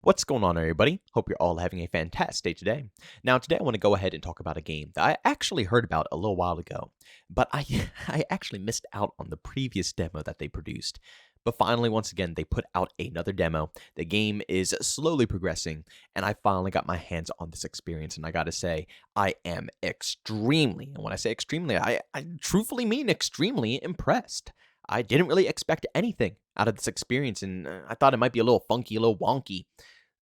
What's going on, everybody? Hope you're all having a fantastic day today. Now, today I want to go ahead and talk about a game that I actually heard about a little while ago, but I, I actually missed out on the previous demo that they produced. But finally, once again, they put out another demo. The game is slowly progressing, and I finally got my hands on this experience, and I gotta say, I am extremely, and when I say extremely, I truthfully mean extremely impressed. I didn't really expect anything out of this experience, and I thought it might be a little funky, a little wonky.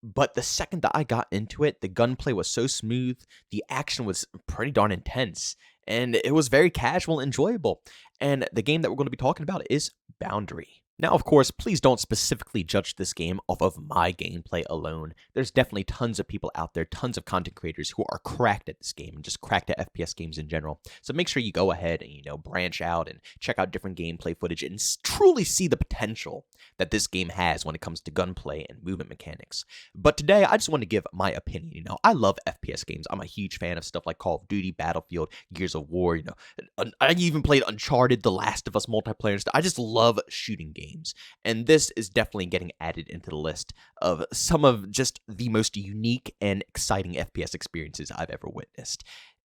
But the second that I got into it, the gunplay was so smooth, the action was pretty darn intense, and it was very casual and enjoyable. And the game that we're going to be talking about is Boundary. Now, of course, please don't specifically judge this game off of my gameplay alone. There's definitely tons of people out there, tons of content creators who are cracked at this game and just cracked at FPS games in general. So make sure you go ahead and, branch out and check out different gameplay footage and truly see the potential that this game has when it comes to gunplay and movement mechanics. But today, I just want to give my opinion. I love FPS games. I'm a huge fan of stuff like Call of Duty, Battlefield, Gears of War. I even played Uncharted, The Last of Us multiplayer and stuff. I just love shooting games. And this is definitely getting added into the list of some of just the most unique and exciting FPS experiences I've ever witnessed.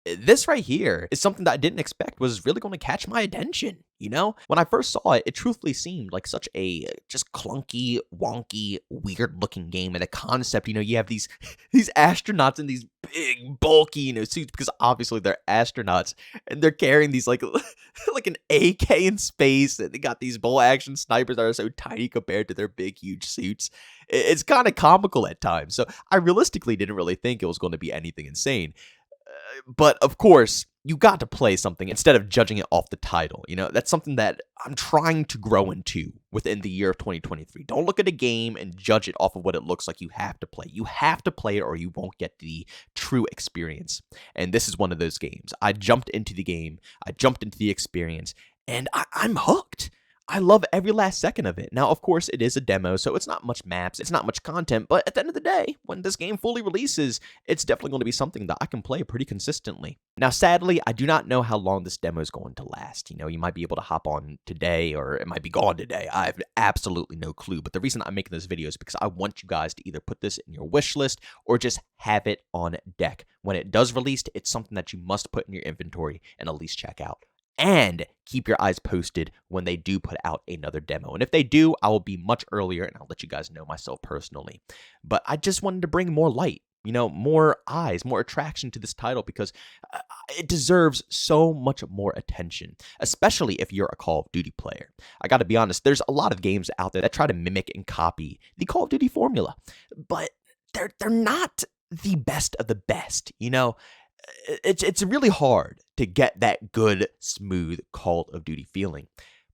This right here is something that I didn't expect was really going to catch my attention. When I first saw it, it truthfully seemed like such a just clunky, wonky, weird looking game. And the concept, you have these these astronauts in these big, bulky, suits because obviously they're astronauts and they're carrying these like like an AK in space. And they got these bolt action snipers that are so tiny compared to their big, huge suits. It's kind of comical at times. So I realistically didn't really think it was going to be anything insane. But of course, you got to play something instead of judging it off the title. That's something that I'm trying to grow into within the year of 2023. Don't look at a game and judge it off of what it looks like. You have to play. You have to play it or you won't get the true experience. And this is one of those games. I jumped into the game. I jumped into the experience and I'm hooked. I love every last second of it. Now, of course, it is a demo, so it's not much maps, it's not much content, but at the end of the day, when this game fully releases, it's definitely going to be something that I can play pretty consistently. Now, sadly, I do not know how long this demo is going to last. You might be able to hop on today, or it might be gone today. I have absolutely no clue, but the reason I'm making this video is because I want you guys to either put this in your wish list or just have it on deck. When it does release, it's something that you must put in your inventory and at least check out. And keep your eyes posted when they do put out another demo. And if they do, I will be much earlier and I'll let you guys know myself personally. But I just wanted to bring more light, more eyes, more attraction to this title because it deserves so much more attention, especially if you're a Call of Duty player. I got to be honest, there's a lot of games out there that try to mimic and copy the Call of Duty formula, but they're not the best of the best, It's really hard to get that good, smooth Call of Duty feeling.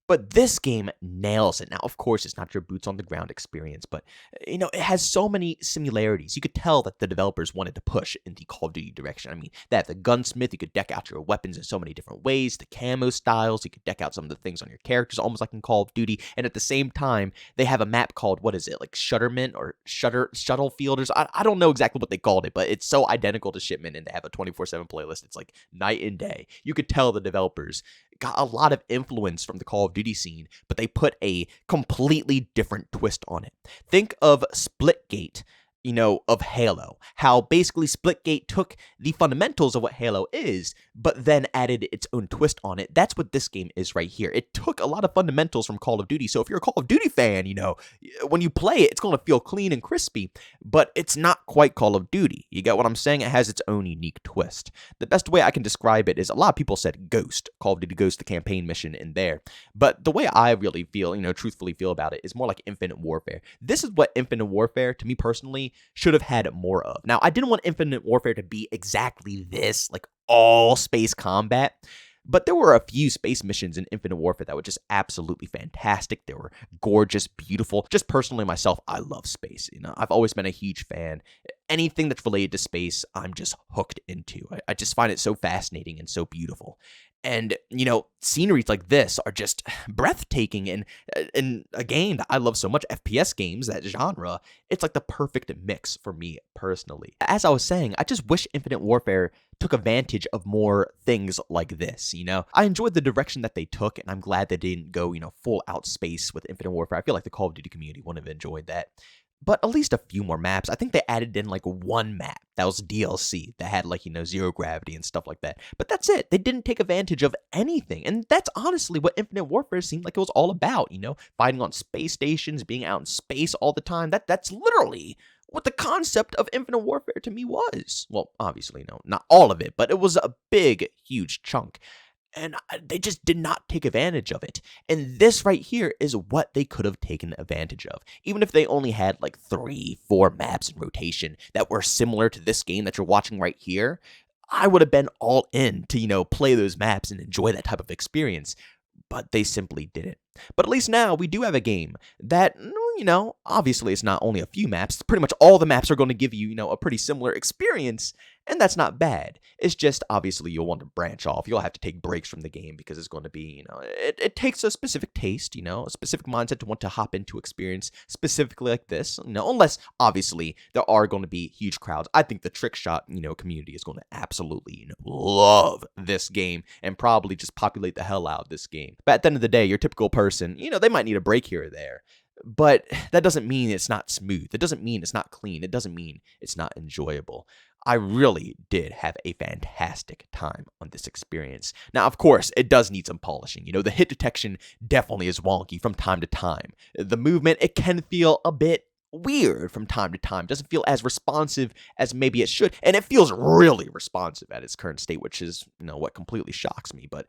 But this game nails it. Now, of course, it's not your boots on the ground experience, but, it has so many similarities. You could tell that the developers wanted to push in the Call of Duty direction. I mean, they have the gunsmith, you could deck out your weapons in so many different ways, the camo styles, you could deck out some of the things on your characters, almost like in Call of Duty. And at the same time, they have a map called, what is it, like Shutterment or Shuttlefield? I don't know exactly what they called it, but it's so identical to Shipment, and they have a 24/7 playlist. It's like night and day. You could tell the developers got a lot of influence from the Call of Duty scene, but they put a completely different twist on it. Think of Splitgate, of Halo. How basically Splitgate took the fundamentals of what Halo is, but then added its own twist on it. That's what this game is right here. It took a lot of fundamentals from Call of Duty. So if you're a Call of Duty fan, when you play it, it's going to feel clean and crispy, but it's not quite Call of Duty. You get what I'm saying? It has its own unique twist. The best way I can describe it is a lot of people said Ghost, Call of Duty Ghost, the campaign mission in there. But the way I really feel, truthfully feel about it is more like Infinite Warfare. This is what Infinite Warfare, to me personally, should have had more of. Now, I didn't want Infinite Warfare to be exactly this, like all space combat, but there were a few space missions in Infinite Warfare that were just absolutely fantastic. They were gorgeous, beautiful. Just personally myself, I love space. I've always been a huge fan. Anything that's related to space, I'm just hooked into. I just find it so fascinating and so beautiful. And, sceneries like this are just breathtaking. And in a game that I love so much, FPS games, that genre, it's like the perfect mix for me personally. As I was saying, I just wish Infinite Warfare took advantage of more things like this, I enjoyed the direction that they took, and I'm glad they didn't go, full out space with Infinite Warfare. I feel like the Call of Duty community wouldn't have enjoyed that. but at least a few more maps. I think they added in like one map that was DLC that had like, zero gravity and stuff like that. But that's it. They didn't take advantage of anything. And that's honestly what Infinite Warfare seemed like it was all about, fighting on space stations, being out in space all the time. That's literally what the concept of Infinite Warfare to me was. Well, obviously, no, not all of it, but it was a big, huge chunk. And they just did not take advantage of it. And this right here is what they could have taken advantage of. Even if they only had like 3-4 maps in rotation that were similar to this game that you're watching right here, I would have been all in to, play those maps and enjoy that type of experience. But they simply didn't. But at least now we do have a game that, obviously it's not only a few maps. Pretty much all the maps are going to give you, a pretty similar experience. And that's not bad. It's just, obviously, you'll want to branch off. You'll have to take breaks from the game because it's going to be, it takes a specific taste, a specific mindset to want to hop into experience specifically like this, unless, obviously, there are going to be huge crowds. I think the trick shot, community is going to absolutely, love this game and probably just populate the hell out of this game. But at the end of the day, your typical person, they might need a break here or there. But that doesn't mean it's not smooth. It doesn't mean it's not clean. It doesn't mean it's not enjoyable. I really did have a fantastic time on this experience. Now, of course, it does need some polishing. The hit detection definitely is wonky from time to time. The movement, it can feel a bit weird from time to time. Doesn't feel as responsive as maybe it should. And it feels really responsive at its current state, which is, what completely shocks me. But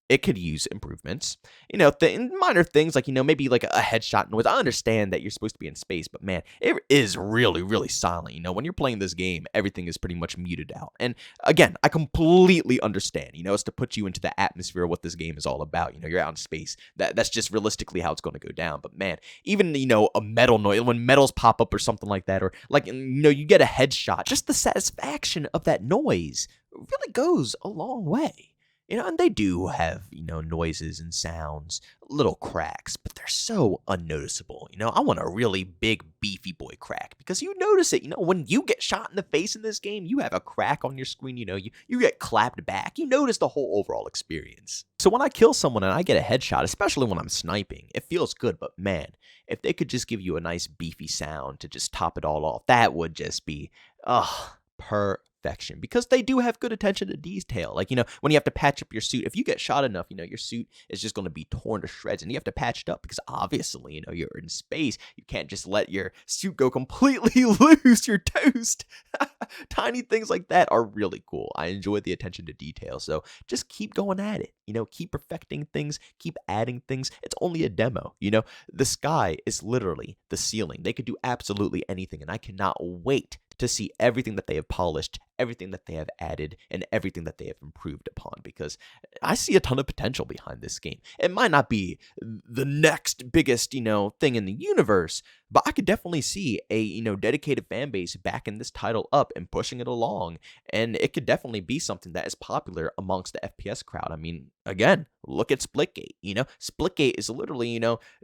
it could use improvements. Minor things like, maybe like a headshot noise. I understand that you're supposed to be in space, but man, it is really, really silent. When you're playing this game, everything is pretty much muted out. And again, I completely understand, it's to put you into the atmosphere of what this game is all about. You're out in space. That's just realistically how it's going to go down. But man, even, a metal noise, when metals pop up or something like that, or like, you get a headshot, just the satisfaction of that noise really goes a long way. And they do have, noises and sounds, little cracks, but they're so unnoticeable. I want a really big, beefy boy crack because you notice it. When you get shot in the face in this game, you have a crack on your screen, you get clapped back. You notice the whole overall experience. So when I kill someone and I get a headshot, especially when I'm sniping, it feels good. But man, if they could just give you a nice, beefy sound to just top it all off, that would just be, perfection, because they do have good attention to detail. Like, when you have to patch up your suit, if you get shot enough, your suit is just going to be torn to shreds and you have to patch it up because obviously, you're in space. You can't just let your suit go completely loose. You're toast. Tiny things like that are really cool. I enjoy the attention to detail. So just keep going at it. Keep perfecting things, keep adding things. It's only a demo. The sky is literally the ceiling. They could do absolutely anything. And I cannot wait to see everything that they have polished, everything that they have added, and everything that they have improved upon, because I see a ton of potential behind this game. It might not be the next biggest, thing in the universe, but I could definitely see a, dedicated fan base backing this title up and pushing it along, and it could definitely be something that is popular amongst the FPS crowd. I mean, again, look at Splitgate. Splitgate is literally,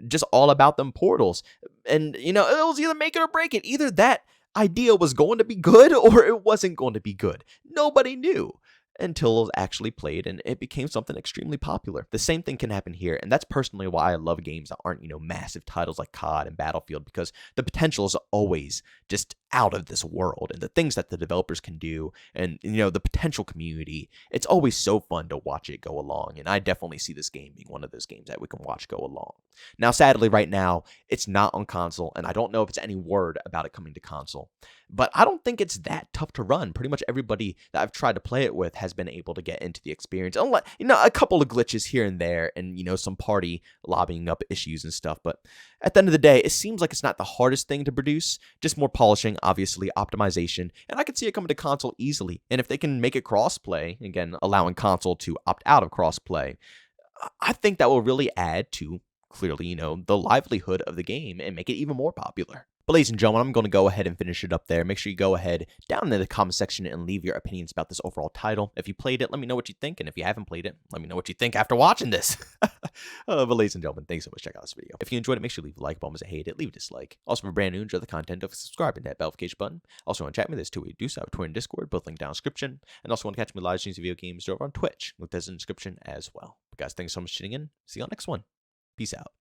just all about them portals, and, it was either make it or break it. Either that idea was going to be good or it wasn't going to be good. Nobody knew until it was actually played and it became something extremely popular. The same thing can happen here, and that's personally why I love games that aren't, massive titles like COD and Battlefield, because the potential is always just out of this world, and the things that the developers can do and, the potential community, it's always so fun to watch it go along, and I definitely see this game being one of those games that we can watch go along. Now, sadly, right now, it's not on console, and I don't know if it's any word about it coming to console, but I don't think it's that tough to run. Pretty much everybody that I've tried to play it with has been able to get into the experience. Unless, a couple of glitches here and there and, some party lobbying up issues and stuff. But at the end of the day, it seems like it's not the hardest thing to produce, just more polishing, obviously, optimization. And I could see it coming to console easily. And if they can make it crossplay, again, allowing console to opt out of crossplay, I think that will really add to, clearly, the livelihood of the game and make it even more popular. But ladies and gentlemen, I'm going to go ahead and finish it up there. Make sure you go ahead down in the comment section and leave your opinions about this overall title. If you played it, let me know what you think. And if you haven't played it, let me know what you think after watching this. But ladies and gentlemen, thanks so much for checking out this video. If you enjoyed it, make sure you leave a like. Bombs, I hate it, leave a dislike. Also, if you're brand new, enjoy the content, don't forget to subscribe and hit that notification button. Also, want to chat with me, there's two ways to do so. I have Twitter and Discord, both linked down in the description. And also want to catch me live streams of video games over on Twitch. Link that's in the description as well. But guys, thanks so much for tuning in. See you on the next one. Peace out.